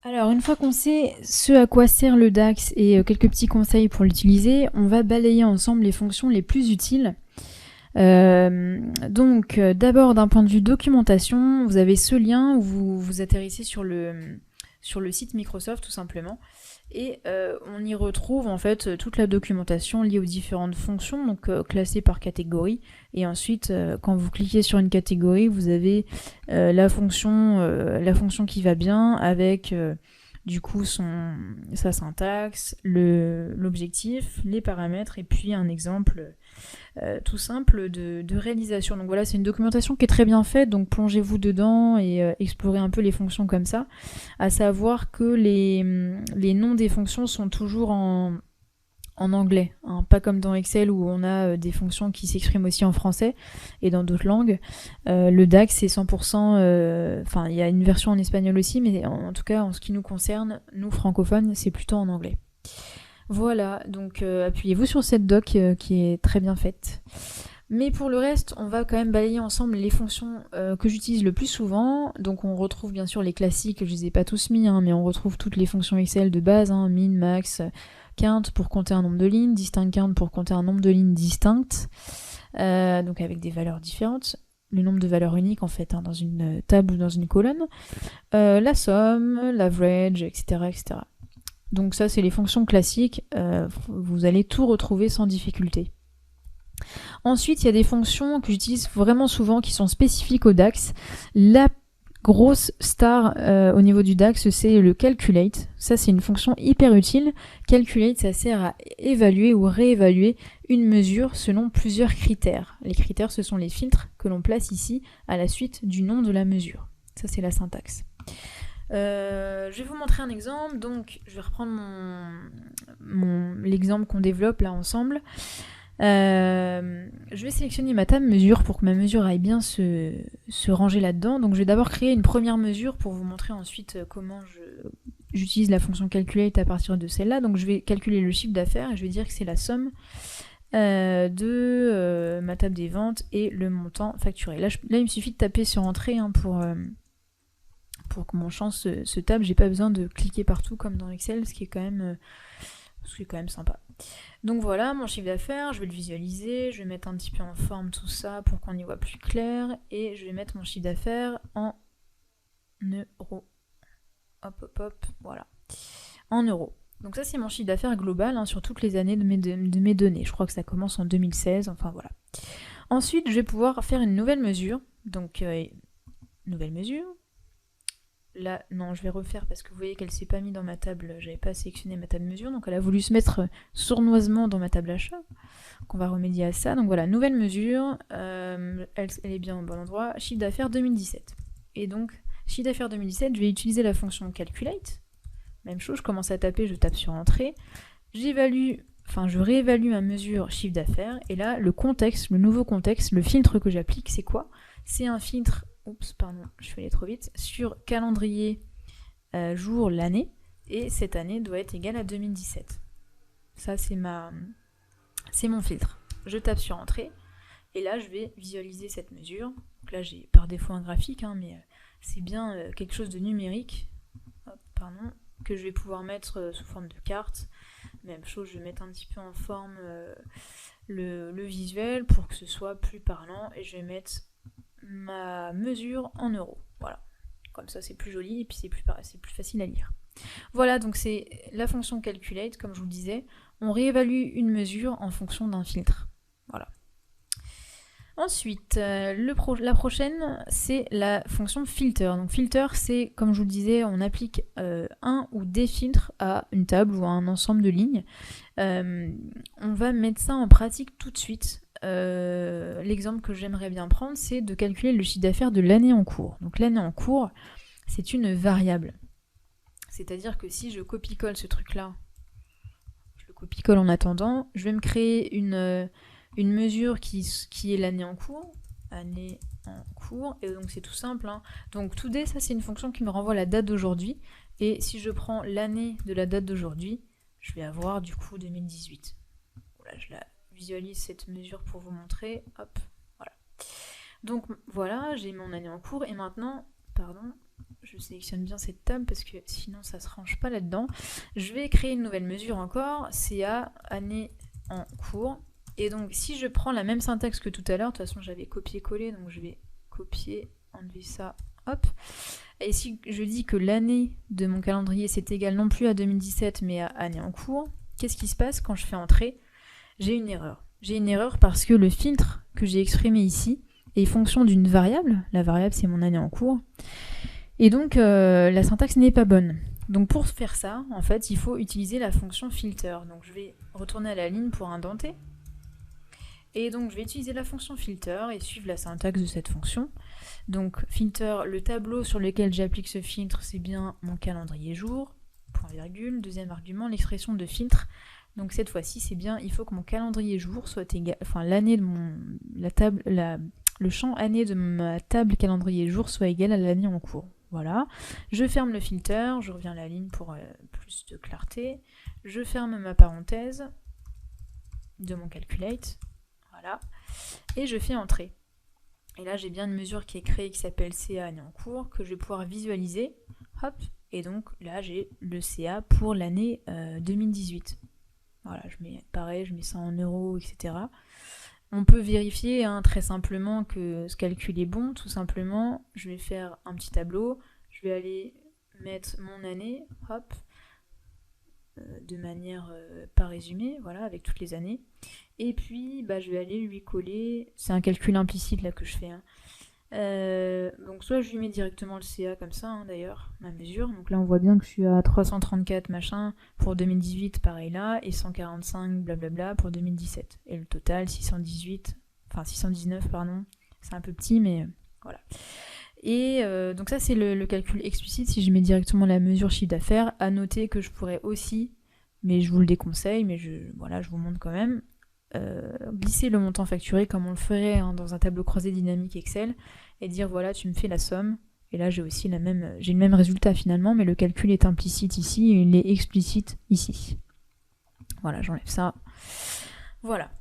Alors, une fois qu'on sait ce à quoi sert le DAX et quelques petits conseils pour l'utiliser, on va balayer ensemble les fonctions les plus utiles. D'abord, d'un point de vue documentation, vous avez ce lien où vous atterrissez sur le site Microsoft, tout simplement. Et on y retrouve en fait toute la documentation liée aux différentes fonctions, donc classées par catégorie. Et ensuite, quand vous cliquez sur une catégorie, vous avez la fonction qui va bien avec du coup sa syntaxe, l'objectif, les paramètres et puis un exemple tout simple de réalisation. Donc voilà, c'est une documentation qui est très bien faite, donc plongez-vous dedans et explorez un peu les fonctions comme ça. À savoir que les noms des fonctions sont toujours en anglais, hein, pas comme dans Excel où on a des fonctions qui s'expriment aussi en français et dans d'autres langues. Le DAX c'est 100%, enfin il y a une version en espagnol aussi, mais en tout cas en ce qui nous concerne, nous francophones, c'est plutôt en anglais. Voilà, donc appuyez-vous sur cette doc qui est très bien faite. Mais pour le reste, on va quand même balayer ensemble les fonctions que j'utilise le plus souvent. Donc on retrouve bien sûr les classiques, je les ai pas tous mis, hein, mais on retrouve toutes les fonctions Excel de base, hein, min, max, count pour compter un nombre de lignes, distinct count pour compter un nombre de lignes distinctes, donc avec des valeurs différentes. Le nombre de valeurs uniques en fait, hein, dans une table ou dans une colonne. La somme, l'average, etc., etc. Donc ça, c'est les fonctions classiques. Vous allez tout retrouver sans difficulté. Ensuite, il y a des fonctions que j'utilise vraiment souvent qui sont spécifiques au DAX. La grosse star au niveau du DAX, c'est le calculate. Ça, c'est une fonction hyper utile. Calculate, ça sert à évaluer ou réévaluer une mesure selon plusieurs critères. Les critères, ce sont les filtres que l'on place ici à la suite du nom de la mesure. Ça, c'est la syntaxe. Je vais vous montrer un exemple. Donc, je vais reprendre l'exemple qu'on développe là ensemble. Je vais sélectionner ma table mesure pour que ma mesure aille bien se ranger là-dedans. Donc, je vais d'abord créer une première mesure pour vous montrer ensuite comment j'utilise la fonction calculate à partir de celle-là. Donc, je vais calculer le chiffre d'affaires et je vais dire que c'est la somme de ma table des ventes et le montant facturé. Là, il me suffit de taper sur entrée hein, pour que mon champ se tape, j'ai pas besoin de cliquer partout comme dans Excel, ce qui est quand même sympa. Donc voilà, mon chiffre d'affaires, je vais le visualiser, je vais mettre un petit peu en forme tout ça pour qu'on y voit plus clair, et je vais mettre mon chiffre d'affaires en euros. Hop, hop, hop, voilà. En euros. Donc ça, c'est mon chiffre d'affaires global hein, sur toutes les années de mes données. Je crois que ça commence en 2016, enfin voilà. Ensuite, je vais pouvoir faire une nouvelle mesure. Donc, nouvelle mesure. Là, non, je vais refaire parce que vous voyez qu'elle s'est pas mise dans ma table, j'avais pas sélectionné ma table mesure, donc elle a voulu se mettre sournoisement dans ma table achat. Donc on va remédier à ça. Donc voilà, nouvelle mesure, elle est bien au bon endroit, chiffre d'affaires 2017. Et donc, chiffre d'affaires 2017, je vais utiliser la fonction calculate. Même chose, je commence à taper, je tape sur entrée. Je réévalue ma mesure chiffre d'affaires, et là, le contexte, le nouveau contexte, le filtre que j'applique, c'est quoi? C'est un filtre je suis allée trop vite, sur calendrier jour l'année, et cette année doit être égale à 2017. Ça, c'est mon filtre. Je tape sur entrée, et là, je vais visualiser cette mesure. Donc là, j'ai par défaut un graphique, hein, mais c'est bien quelque chose de numérique, que je vais pouvoir mettre sous forme de carte. Même chose, je vais mettre un petit peu en forme le visuel pour que ce soit plus parlant, et je vais mettre ma mesure en euros. Voilà. Comme ça, c'est plus joli et puis c'est plus facile à lire. Voilà, donc c'est la fonction calculate, comme je vous le disais. On réévalue une mesure en fonction d'un filtre. Voilà. Ensuite, la prochaine, c'est la fonction filter. Donc filter, c'est, comme je vous le disais, on applique un ou des filtres à une table ou à un ensemble de lignes. On va mettre ça en pratique tout de suite. L'exemple que j'aimerais bien prendre, c'est de calculer le chiffre d'affaires de l'année en cours. Donc l'année en cours, c'est une variable. C'est-à-dire que si je copie-colle ce truc-là, je le copie-colle en attendant, je vais me créer une mesure qui est l'année en cours. Année en cours, et donc c'est tout simple. Hein. Donc today, ça c'est une fonction qui me renvoie la date d'aujourd'hui. Et si je prends l'année de la date d'aujourd'hui, je vais avoir du coup 2018. Voilà, je la visualise cette mesure pour vous montrer. Hop, voilà. Donc voilà, j'ai mon année en cours et maintenant, je sélectionne bien cette table parce que sinon ça se range pas là-dedans. Je vais créer une nouvelle mesure encore, CA, année en cours. Et donc si je prends la même syntaxe que tout à l'heure, de toute façon j'avais copié-collé, donc je vais copier, enlever ça, hop. Et si je dis que l'année de mon calendrier c'est égal non plus à 2017 mais à année en cours, qu'est-ce qui se passe quand je fais entrer? J'ai une erreur. J'ai une erreur parce que le filtre que j'ai exprimé ici est fonction d'une variable. La variable c'est mon année en cours. Et donc la syntaxe n'est pas bonne. Donc pour faire ça, en fait, il faut utiliser la fonction filter. Donc je vais retourner à la ligne pour indenter. Et donc je vais utiliser la fonction filter et suivre la syntaxe de cette fonction. Donc filter, le tableau sur lequel j'applique ce filtre, c'est bien mon calendrier jour, point virgule. Deuxième argument, l'expression de filtre. Donc cette fois-ci, c'est bien, il faut que mon calendrier jour soit égal, enfin l'année de le champ année de ma table calendrier jour soit égal à l'année en cours. Voilà. Je ferme le filter, je reviens à la ligne pour plus de clarté. Je ferme ma parenthèse de mon calculate. Voilà. Et je fais entrer. Et là, j'ai bien une mesure qui est créée qui s'appelle CA année en cours, que je vais pouvoir visualiser. Hop. Et donc là, j'ai le CA pour l'année 2018. Voilà, je mets ça en euros, etc. On peut vérifier très simplement que ce calcul est bon. Tout simplement, je vais faire un petit tableau. Je vais aller mettre mon année, hop, de manière pas résumée, voilà, avec toutes les années. Et puis, je vais aller lui coller. C'est un calcul implicite là que je fais. Donc soit je lui mets directement le CA comme ça, d'ailleurs, ma mesure. Donc là on voit bien que je suis à 334 machin pour 2018, pareil là, et 145 blablabla pour 2017. Et le total 619 pardon. C'est un peu petit mais voilà. Et donc ça c'est le calcul explicite si je mets directement la mesure chiffre d'affaires. À noter que je pourrais aussi, mais je vous le déconseille, mais je vous montre quand même, glisser le montant facturé comme on le ferait dans un tableau croisé dynamique Excel et dire voilà tu me fais la somme et là j'ai aussi le même résultat finalement mais le calcul est implicite ici et il est explicite ici. Voilà, j'enlève ça. Voilà.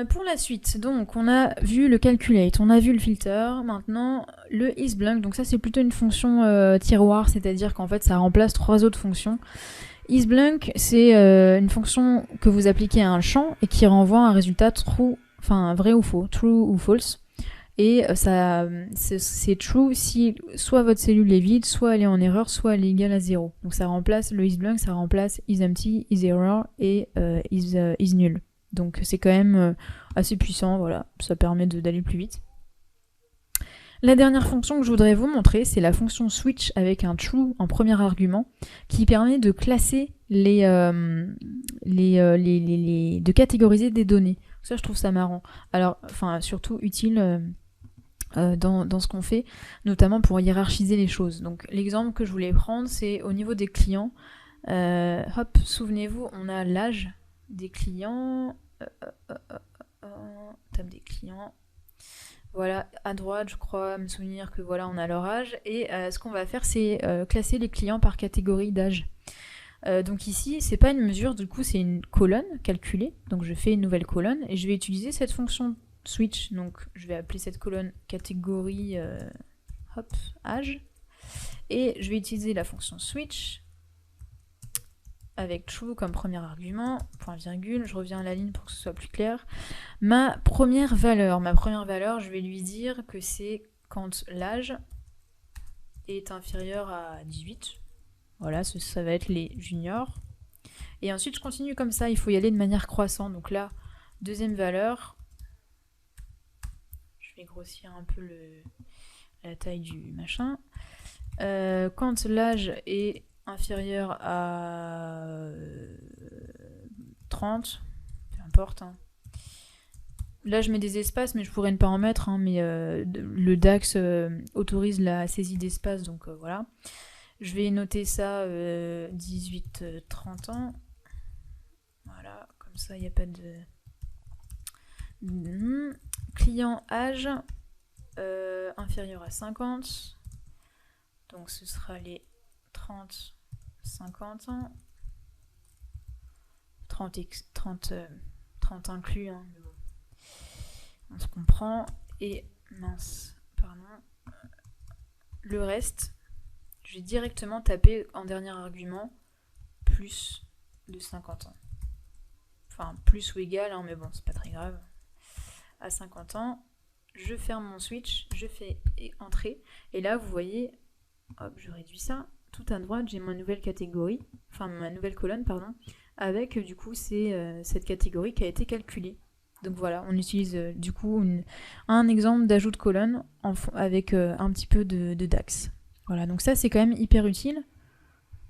Pour la suite, donc on a vu le calculate, on a vu le filter, maintenant le isBlank, donc ça c'est plutôt une fonction tiroir, c'est-à-dire qu'en fait ça remplace 3 autres fonctions. isBlank, c'est une fonction que vous appliquez à un champ et qui renvoie un résultat true, enfin vrai ou faux, true ou false. Et c'est true si soit votre cellule est vide, soit elle est en erreur, soit elle est égale à 0. Donc ça remplace le isBlank, ça remplace isEmpty, isError et isNull. Donc c'est quand même assez puissant, voilà, ça permet d'aller plus vite. La dernière fonction que je voudrais vous montrer, c'est la fonction switch avec un true en premier argument, qui permet de classer de catégoriser des données. Ça, je trouve ça marrant. Alors, enfin, surtout utile dans ce qu'on fait, notamment pour hiérarchiser les choses. Donc, l'exemple que je voulais prendre, c'est au niveau des clients. Hop, souvenez-vous, on a l'âge des clients. Table des clients. Voilà, à droite, je crois me souvenir que voilà, on a leur âge. Et ce qu'on va faire, c'est classer les clients par catégorie d'âge. Donc ici, c'est pas une mesure, du coup, c'est une colonne calculée. Donc je fais une nouvelle colonne et je vais utiliser cette fonction switch. Donc je vais appeler cette colonne catégorie âge. Et je vais utiliser la fonction switch avec true comme premier argument, point virgule, je reviens à la ligne pour que ce soit plus clair. Ma première valeur, je vais lui dire que c'est quand l'âge est inférieur à 18. Voilà, ça va être les juniors. Et ensuite, je continue comme ça, il faut y aller de manière croissante. Donc là, deuxième valeur, je vais grossir un peu la taille du machin. Quand l'âge est inférieur à 30, peu importe. Hein. Là, je mets des espaces, mais je pourrais ne pas en mettre. Hein, mais le DAX autorise la saisie d'espace, donc voilà. Je vais noter ça 18-30 ans. Voilà, comme ça, il n'y a pas de... Client âge inférieur à 50. Donc ce sera les 30-50 ans. 30 inclus, hein, mais bon. On se comprend. Et mince, pardon. Le reste, je vais directement taper en dernier argument plus de 50 ans. Enfin, plus ou égal, hein, mais bon, c'est pas très grave. À 50 ans, je ferme mon switch, je fais entrée, et là, vous voyez, hop, je réduis ça, tout à droite, j'ai ma nouvelle catégorie, enfin ma nouvelle colonne, pardon, avec du coup cette catégorie qui a été calculée. Donc voilà, on utilise du coup un exemple d'ajout de colonne avec un petit peu de DAX. Voilà, donc ça c'est quand même hyper utile.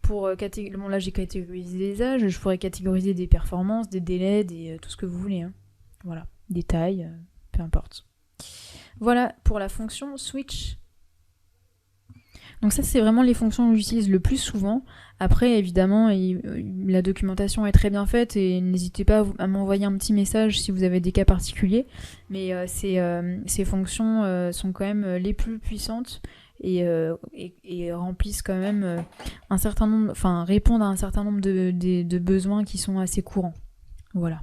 Pour bon, là j'ai catégorisé les âges, je pourrais catégoriser des performances, des délais, tout ce que vous voulez. Hein. Voilà, des tailles, peu importe. Voilà pour la fonction switch. Donc ça, c'est vraiment les fonctions que j'utilise le plus souvent. Après, évidemment, la documentation est très bien faite et n'hésitez pas à m'envoyer un petit message si vous avez des cas particuliers. Mais ces fonctions sont quand même les plus puissantes et remplissent quand même un certain nombre, enfin répondent à un certain nombre de besoins qui sont assez courants. Voilà.